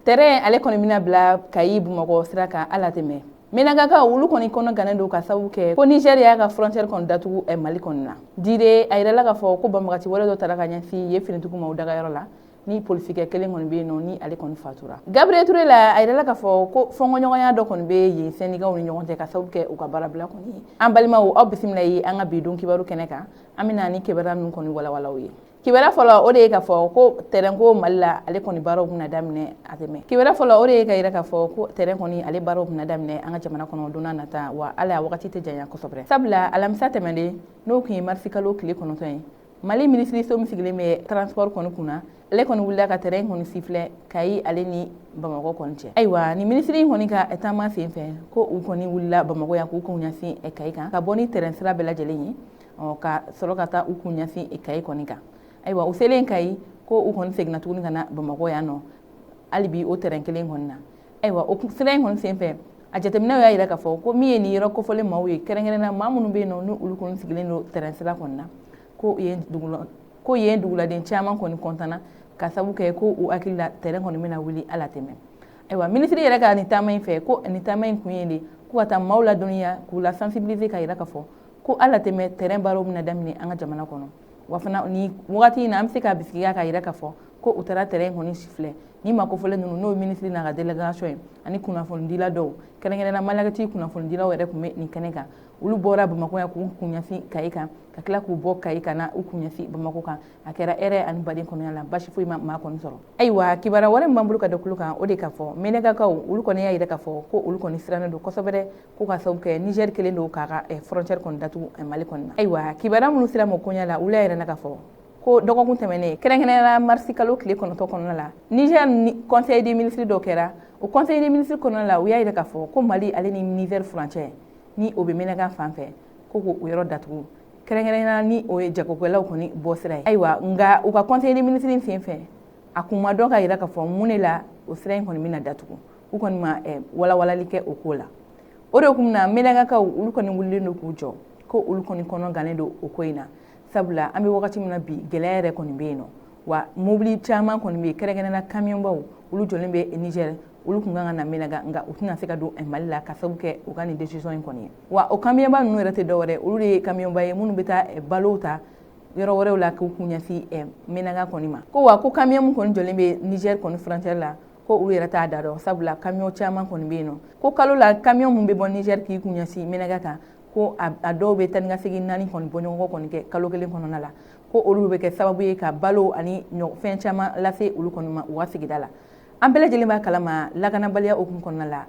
terrain ale kɔni bɛna bila Kayi Bamakɔ sira kan ala tɛmɛ Menagaka olu kɔni kɔnɔ gannen don ka sababu kɛ ko Niger y'a ka frontière kɔni datugu Mali kɔni na dire a yirala ka fɔ ko banbagati wale dɔ tara ka ɲɛsin ye finitigiw ma o dagayɔrɔ la ni polisikɛ kelen kɔni bɛ yen nɔ ni ale kɔni fatura Gabriel Touré la a yirala ka fɔ ko fɔnkɔɲɔgɔnya dɔ kɔni bɛ yen syndicat ni ɲɔgɔn cɛ ka sababu kɛ u ka baarabila kɔni an balimaw aw bisimila ye an ka bidon kibaru kɛnɛ kan an bɛna ni kibaru ninnu kɔni walawalaw ye kibara fɔlɔ o de ye ka fɔ ko terrain ko Mali la ale kɔni baaraw bɛna daminɛ a tɛmɛ kibara fɔlɔ o de ye ka yira ka fɔ ko terrain kɔni ale baaraw bɛna daminɛ an ka jamana kɔnɔ don nata wa ala wagati tɛ janya kosɛbɛ sabula alamisa tɛmɛnen n'o kun ye marisi kalo tile 9 ye Mali ministre min sigilen bɛ transport kɔni kunna ale kɔni wulila ka terrain kɔni sifilɛ Kayi ale ni Bamakɔ kɔni cɛ ayiwa ni ministre in kɔni ka taama sen fɛ ko u kɔni wulila Bamakɔ yan k'u kun ɲɛsin Kayi kan ka bɔ ni terrain sira bɛɛ lajɛlen ye ka sɔrɔ ka taa u kun ɲɛsin Kayi kɔni kan ayiwa u selen Kayi ko u kɔni seginna tuguni ka na Bamakɔ yan nɔ hali bi o terrain kelen kɔni na ayiwa o sira in kɔni sen fɛ a jateminɛw y'a yira ka fɔ ko min ye nin yɔrɔ kofɔlen maaw ye kɛrɛnkɛrɛnna maa minnu bɛ yen nɔ ni olu kɔni sigilen don terrain sira kɔni na ko yen duguladen caman kɔni kɔntana ka sababu kɛ ko u hakili la terrain kɔni bɛna wuli ala tɛmɛ ayiwa ministre yɛrɛ ka nin taama in fɛ ko nin taama in kun ye de ko ka taa maaw ladɔnniya k'u la sensibiliser ka yira ka fɔ ko ala tɛmɛ terrain baaraw bɛna daminɛ an ka jamana kɔnɔ wa fana ni wagati in na an bɛ se ka bisigiya ka yira ka fɔ ko u taara terrain kɔni sifilɛ ni ma kofɔlen ninnu n'o ministre n'a ka délégation ye ani kunnafonidila dɔw kɛrɛnkɛrɛnna Malakɛti kunnafonidilaw yɛrɛ tun bɛ nin kɛnɛ kan olu bɔra Bamakɔ yan k'u kun ɲɛsin Kayi kan ka tila k'u bɔ Kayi ka na u kun ɲɛsin Bamakɔ kan a kɛra hɛrɛ ani baden kɔnɔya la basi foyi ma maa kɔni sɔrɔ ayiwa kibaruya wɛrɛ min b'an bolo ka da kulo kan o de ka fɔ Menagakaw olu kɔni y'a yira ka fɔ ko olu kɔni sirannen don kosɛbɛ dɛ ko ka sababu kɛ Niger kelen don k'a ka frontière kɔni datugu Mali kɔni na ayiwa kibaruya minnu sera ma koɲa la olu y'a yira ka fɔ ko dɔgɔkun tɛmɛnen kɛrɛnkɛrɛnnenya marisi kalo tile 9 kɔnɔna la Niger ni conseil des ministres dɔ kɛra o conseil des ministres kɔnɔna la u y'a yira ka fɔ ko Mali ale ni Niger frontière ni o bɛ Menaka fan fɛ ko k'o yɔrɔ datugu kɛrɛnkɛrɛnnenya ni o ye jagokɛlaw kɔni bɔ sira ye ayiwa nka u ka conseil des ministres sen fɛ a kun ma dɔn ka yira ka fɔ mun de la o sira in kɔni bɛna datugu u kɔni ma walawalali kɛ o ko la o de kun na Menagakaw olu kɔni wulilen don k'u jɔ ko olu kɔni kɔnɔ gannen don o ko in na sabula an bɛ wagati min na bi gɛlɛya yɛrɛ kɔni bɛ yen nɔ wa mobili caman kɔni bɛ kɛrɛnkɛrɛnna kamiyɔnbaw olu jɔlen bɛ Niger olu kun kan ka na Menaga nka u tɛna se ka don Mali la ka sababu kɛ u ka nin décision in kɔni ye wa o kamiyɔnba ninnu yɛrɛ tɛ dɔwɛrɛ olu de ye kamiyɔnba ye minnu bɛ taa balow ta yɔrɔ wɛrɛw la k'u kun ɲɛsin Menaga kɔni ma ko wa ko kamiyɔn min kɔni jɔlen bɛ Niger kɔni frontière la ko olu yɛrɛ t'a da dɔn sabula kamiyɔn caman kɔni bɛ yen nɔ ko kalo la kamiyɔn min bɛ bɔ Niger k'i kun ɲɛsin Menaga kan ko a dɔw bɛ taa ni ka segin 4 kɔni bɔɲɔgɔnkɔ kɔni kɛ kalo kelen kɔnɔna la ko olu bɛ kɛ sababu ye ka balo ani fɛn caman lase olu kɔni ma u ka sigida la an bɛɛ lajɛlen b'a kalama lakanabaliya hukumu kɔnɔna la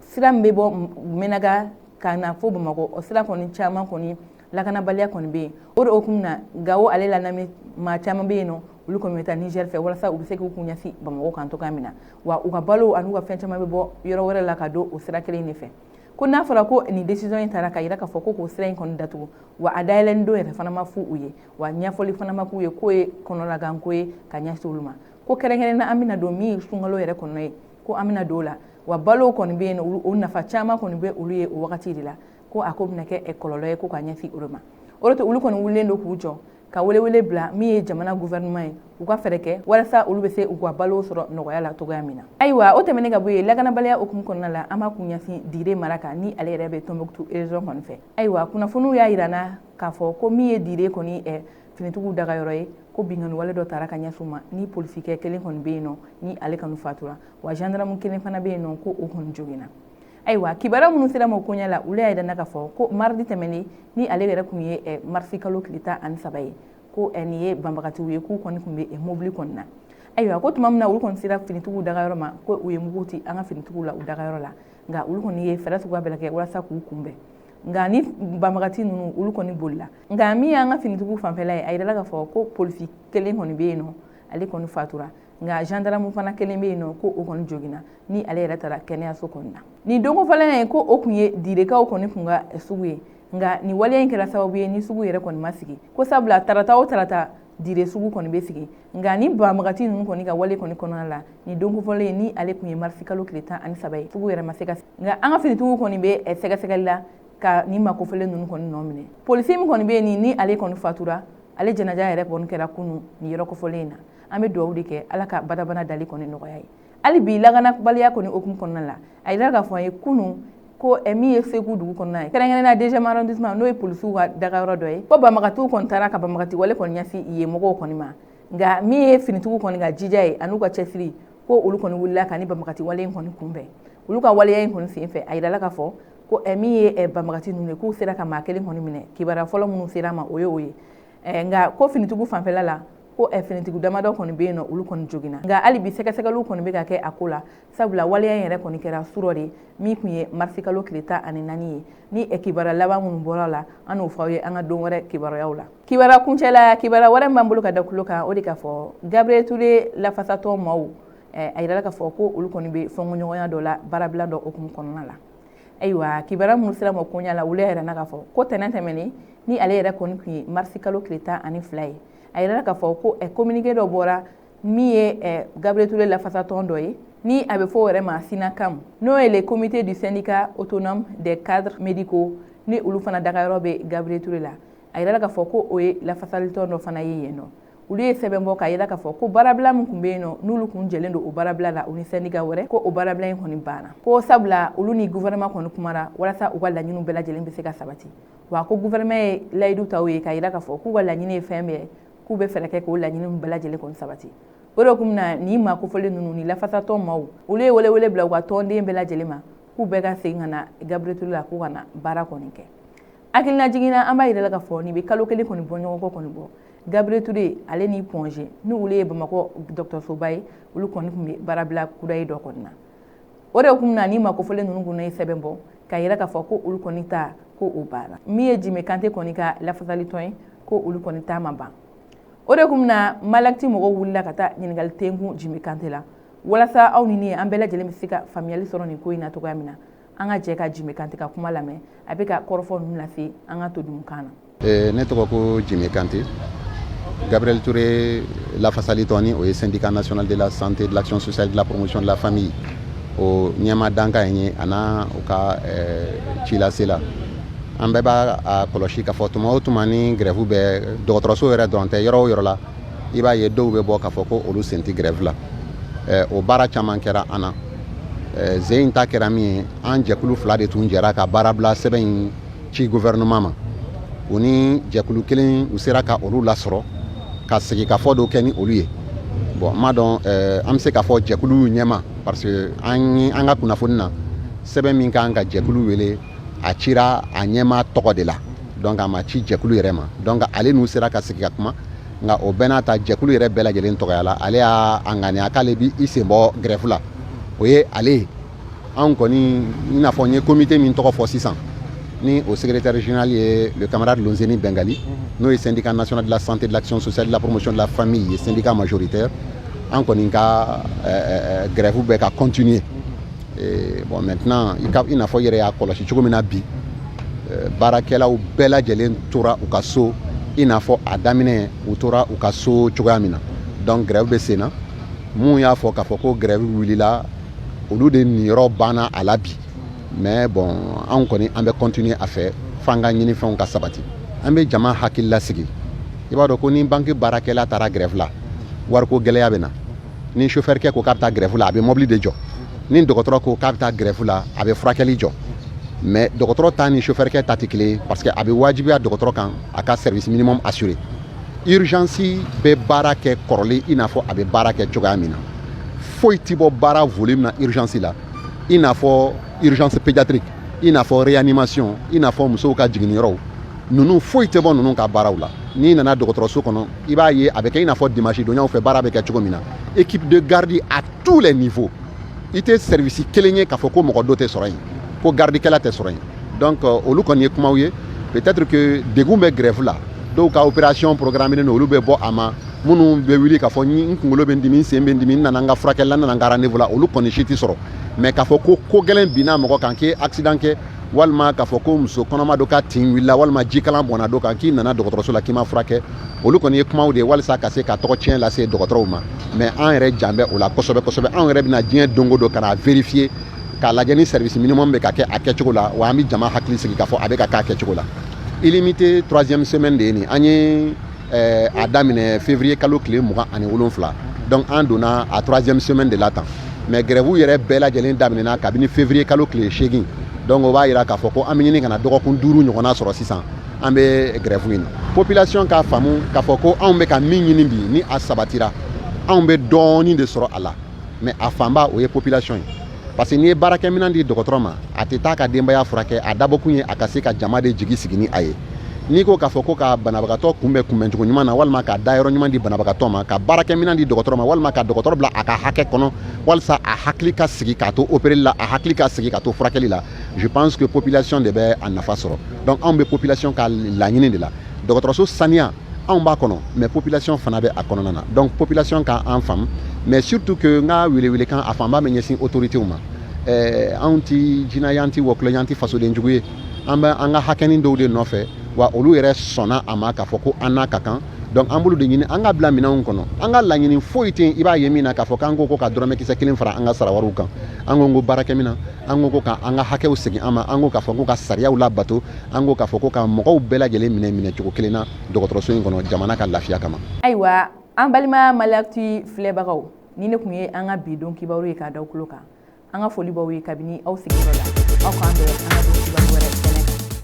sira min bɛ bɔ Menaga ka na fo Bamakɔ o sira kɔni caman kɔni lakanabaliya kɔni bɛ yen o de hukumu na Gawo ale la lamɛn maa caman bɛ yen nɔ olu kɔni bɛ taa Niger fɛ walasa u bɛ se k'u kun ɲɛsin Bamakɔ kan cogoya min na wa u ka balo ani u ka fɛn caman bɛ bɔ yɔrɔ wɛrɛ la ka don o sira kelen de fɛ ko n'a fɔra ko nin décision in taara ka yira ka fɔ ko k'o sira in kɔni datugu wa a dayɛlɛni don yɛrɛ fana ma fu u ye wa ɲɛfɔli fana ma k'u ye k'o ye kɔnɔlagan ko ye ka ɲɛsin olu ma ko kɛrɛnkɛrɛnna an bɛna don min ye sunkalo yɛrɛ kɔnɔ ye ko an bɛna don o la wa balow kɔni bɛ yen o nafa caman kɔni bɛ olu ye o wagati de la ko a ko bɛna kɛ kɔlɔlɔ ye ko ka ɲɛsin olu ma o de to olu kɔni wulilen don k'u jɔ ka welewele bila min ye jamana gouvernement ye u ka fɛɛrɛ kɛ walasa olu bɛ se u ka balo sɔrɔ nɔgɔya la cogoya min na ayiwa o tɛmɛnen ka bɔ yen lakanabaliya hukumu kɔnɔna la an b'a kun ɲɛsin Dire mara kan ni ale yɛrɛ bɛ Tombouctou région kɔni fɛ ayiwa kunnafoniw y'a yira na k'a fɔ ko min ye Dire kɔni finitigiw dagayɔrɔ ye ko binkani wale dɔ taara ka ɲɛsin u ma ni polisikɛ kelen kɔni bɛ yen nɔ ni ale kɔni fatura wa gendarme kelen fana bɛ yen nɔ ko o kɔni joginna ayiwa kibaruya minnu sera ma o koɲɛ la olu y'a yira na k'a fɔ ko mardi tɛmɛnen ni ale yɛrɛ kun ye marisi kalo tile 13 ye ko nin ye banbagatiw ye k'u kɔni tun bɛ mobili kɔni na ayiwa ko tuma min na olu kɔni sera finitigiw dagayɔrɔ ma ko u ye mugu ci an ka finitigiw la u dagayɔrɔ la nka olu kɔni ye fɛɛrɛ suguya bɛɛ kɛ walasa k'u kunbɛn nka ni banbagati ninnu olu kɔni bolila nka min y'an ka finitigiw fanfɛla ye a yirala k'a fɔ ko polisi kelen kɔni bɛ yen nɔ ale kɔni fatura nka gendarme fana kelen bɛ yen nɔ ko o kɔni joginna ni ale yɛrɛ taara kɛnɛyaso kɔni na nin donko fɔlɔ ye ko o kun ye Direkaw kɔni kun ka sugu ye nka nin waleya in kɛra sababu ye ni sugu yɛrɛ kɔni ma sigi ko sabula tarata o tarata Dire sugu kɔni bɛ sigi nka ni banbagati ninnu kɔni ka wale kɔni kɔnɔna la nin donko fɔlɔ ye ni ale kun ye marisi kalo tile 13 ye sugu yɛrɛ ma se ka sigi nka an ka finitigiw kɔni bɛ sɛgɛsɛgɛli la ka ni makofɔlen ninnu kɔni nɔ minɛ polisi min kɔni bɛ yen ni ale kɔni fatura ale jɛnaja yɛrɛ kɔni kɛra kunun ni yɔrɔ kofɔlen in na an bɛ dugawu de kɛ ala ka badabana dali kɔni nɔgɔya ye ali bi lagana baliya koni okum konna la ay daga fo ay kunu ko emi segu dugu konna ay kala ngena déjà arrondissement no e polisu wa daga ro doy ko ba magatu kon tara ka ba magati wale kon nyasi iye mogo koni ma nga mi finitugu koni ga jijay anu ka chesri ko ulu koni wulla kani ba magati wale koni kumbe ulu ka wale yin koni fi ay daga fo ko emi ba magati nune ko sera ka makeli koni mine kibara folo munu sera ma oye nga ko finitugu fanfela la ko finitugu damado koni be no ulu koni jogina nga ali bi seka lu koni be ka ke akola sabula wale yin yere koni kera surori mi kunye marsikalo kileta ani nani ni ekibara laba munu borala anu fawye anga dongore kibara yaula kibara kunchela kibara wara mbambulu ka dakuloka odika fo Gabriel Touré la fasato maw ayira ka fo ko ulu koni be fongo nyoya dola barabla do okum konna la aywa kibara musila mo kunya la ule era na ka fo ko tenante meni ni ale era koni kunye marsikalo kileta ani fly ayira ka fo ko communiqué do bora mi Gabriel Touré la fasato ndoyi ni abe fo vraiment sinakam no le comité du syndicat autonome des cadres médicaux ni ulu fana dagayro be Gabriel Touré la ayira ka fo ko oye la fasalito no fana yeyeno ulu ye sebembo ka ayira ka fo ko barabla mun kumbe no nulu kun jelendo o barabla la uni syndicat wore ko o barabla en koni bana ko sabla ulu ni gouvernement kono kumara wala sa o wala nyinu bela jelen be se ka sabati wa ko gouvernement laydu tawe ka ayira ka fo ko wala nyine fembe ku be fere ke ko wala nyinu bela jelen kon sabati oro kumna ni ma ko fole nunu ni la fasato maw ule wele bla wa tonde bela jelema ku be ga singana Gabriel Touré la ku kana bara konike akilna jigina amba ire la ka fo ni be kalo kele koni bonyo ko koni bo Gabriel Touré ale ni pongé ni ule Bamako Dr Sobay ulu koni kumbe bara bla kudai do konna oro kumna ni ma ko fole nunu guna sebembo ka ire ka fo ko ulu koni ta ko o bara mi e Jimé Kanté konika la fasalitoy ko ulu koni ta mamba ore kumna malakti mogo wulla kata nyingal tengu Jimé Kanté la wala sa awni ni ambela jele misika familiali soro ni ko ina to gamina anga je ka Jimé Kanté ka kuma lame abeka korofo nuna fi anga to dum kana ne to ko Jimé Kanté Gabriel Touré la façalitoni au syndicat national de la santé de l'action sociale de la promotion de la famille o nyama danka yenye ana oka chila sela ambe ba a koloshi ka fotuma otumani grève be dɔgɔtɔrɔso yɛrɛ dɔrɔn tɛ yɔrɔ o yɔrɔ la i b'a ye dɔw bɛ bɔ k'a fɔ ko olu sen tɛ grève la o baara caman kɛra an na ze in ta kɛra min ye an jɛkulu fila de tun jɛra ka baara bila sɛbɛn in ci gouvernement ma u ni jɛkulu kelen u sera ka olu lasɔrɔ ka segin ka fɔ dɔw kɛ ni olu ye bon n m'a dɔn an bɛ se k'a fɔ jɛkulu ɲɛma parce que an ka kunnafoni na sɛbɛn min kan ka jɛkulu wele a cira a ɲɛma tɔgɔ de la donc a ma ci jɛkulu yɛrɛ ma donc ale n'u sera ka sigi ka kuma nka o bɛɛ n'a ta jɛkulu yɛrɛ bɛɛ lajɛlen tɔgɔya la ale y'a ŋaniya k'ale bi i sen bɔ grève la o ye ale ye anw kɔni i n'a fɔ n ye comité min tɔgɔ fɔ sisan ni o secrétaire général ye le camarade Lonzeni Bengali n'o ye syndicat national de la santé de l'action sociale de la promotion de la famille ye syndicat majoritaire an kɔni ka grève bɛ ka continuer. Bon maintenant i n'a fɔ yɛrɛ y'a kɔlɔsi cogo min na bi baarakɛlaw bɛɛ lajɛlen tora u ka so i n'a fɔ a daminɛ u tora u ka so cogoya min na donc grève bɛ sen na mun y'a fɔ k'a fɔ ko grève wulila olu de niyɔrɔ banna a la bi mais bon anw kɔni an bɛ continuer a fɛ f'an ka ɲinifɛnw ka sabati an bɛ jama hakili lasigi i b'a dɔn ko ni banque baarakɛla taara grève la wariko gɛlɛya bɛ na ni chauffeur kɛ ko k'a bɛ taa grève la a bɛ mobili de jɔ ni dɔgɔtɔrɔ ko k'a bɛ taa grève la a bɛ furakɛli jɔ mais dɔgɔtɔrɔ ta ni chauffeur kɛ ta tɛ kelen ye parce que a bɛ wajibiya dɔgɔtɔrɔ kan a ka service minimum assuré urgence bɛ baara kɛ kɔrɔlen i n'a fɔ a bɛ baara kɛ cogoya min na foyi tɛ bɔ baara volume na urgence la i n'a fɔ urgence pédiatrique i n'a fɔ réanimation i n'a fɔ musow ka jiginniyɔrɔw ninnu foyi tɛ bɔ ninnu ka baaraw la n'i nana dɔgɔtɔrɔso kɔnɔ i b'a ye a bɛ kɛ i n'a fɔ dimanche donyaw fɛ baara bɛ kɛ cogo min na équipe de garde à tous les niveaux i tɛ service kelen ye k'a fɔ ko mɔgɔ dɔ tɛ sɔrɔ yen ko gardikɛla tɛ sɔrɔ yen donc olu kɔni ye kumaw ye peut-être que degun bɛ grève la dɔw ka opération programmée don olu bɛ bɔ a ma minnu bɛ wuli k'a fɔ n kunkolo bɛ n dimi n sen bɛ n dimi n nana n ka furakɛli la n nana n ka rendez-vous la olu kɔni si tɛ sɔrɔ mais k'a fɔ ko gɛlɛn binna mɔgɔ kan k'i accident kɛ walima k'a fɔ ko muso kɔnɔma dɔ ka tin wulila walima jikalan bɔnna dɔ kan k'i nana dɔgɔtɔrɔso la k'i ma furakɛ olu kɔni ye kumaw de ye walasa ka se ka tɔgɔ tiɲɛ lase dɔgɔtɔrɔw ma mais an yɛrɛ jan bɛ o la kosɛbɛ kosɛbɛ an yɛrɛ bɛna diɲɛ don o don ka na vérifier k'a lajɛ ni service minimum bɛ ka kɛ a kɛcogo la wa an bɛ jama hakili sigi k'a fɔ a bɛ ka kɛ a kɛcogo la illimité 3e semaine de ye nin an ye a daminɛ février kalo tile 27 donc an donna a 3e semaine de la tan mais grève yɛrɛ bɛɛ lajɛlen daminɛna kabini février kalo tile 8 donc o b'a yira k'a fɔ ko an bɛ ɲini kana dɔgɔkun 5 ɲɔgɔnna sɔrɔ sisan an bɛ grève in na population k'a faamu k'a fɔ ko anw bɛ ka min ɲini bi ni a sabatira anw bɛ dɔɔnin de sɔrɔ a la mais a fanba o ye population ye parce que n'i ye baarakɛminɛn di dɔgɔtɔrɔ ma a tɛ taa ka denbaya furakɛ a dabɔkun ye a ka se ka jama de jigi sigi ni a ye n'i ko k'a fɔ ko ka banabagatɔ kunbɛncogo ɲuman na walima ka dayɔrɔ ɲuman di banabagatɔ ma ka baarakɛminɛn di dɔgɔtɔrɔ ma walima ka dɔgɔtɔrɔ bila a ka hakɛ kɔnɔ walasa a hakili ka sigi k'a to opéreli la a hakili ka sigi k'a to furakɛli la je pense que population de bɛ a nafa sɔrɔ donc anw bɛ population ka laɲini de la dɔgɔtɔrɔso saniya anw b'a kɔnɔ mais population fana bɛ a kɔnɔna na donc population ka an faamu mais surtout que n ka welewelekan a fanba bɛ ɲɛsin autorités ma anw ti jinɛya an ti wɔkulɔ an ti fasodenjugu ye an bɛ an ka hakɛnin dɔw de nɔfɛ wa olu yɛrɛ sɔnna a ma k'a fɔ ko an n'a ka kan donc an bolo de ɲini an ka bila minɛnw kɔnɔ an ka laɲini foyi tɛ i b'a ye min na k'a fɔ k'an ko ka dɔrɔmɛ kisɛ 1 fara an ka sarawariw kan an ko baarakɛminɛn an ko ka an ka hakɛw segin an ma an ko k'a fɔ ko ka sariyaw labato an ko k'a fɔ ko ka mɔgɔw bɛɛ lajɛlen minɛ cogo kelen na dɔgɔtɔrɔso in kɔnɔ jamana ka lafiya kama. Ayiwa an balima Maliactu filɛbagaw ni ne kun ye an ka bi don kibaru ye k'a da aw tulo kan an ka foli b'aw ye kabini aw sigiyɔrɔ la aw k'an bɛn an ka don kibaru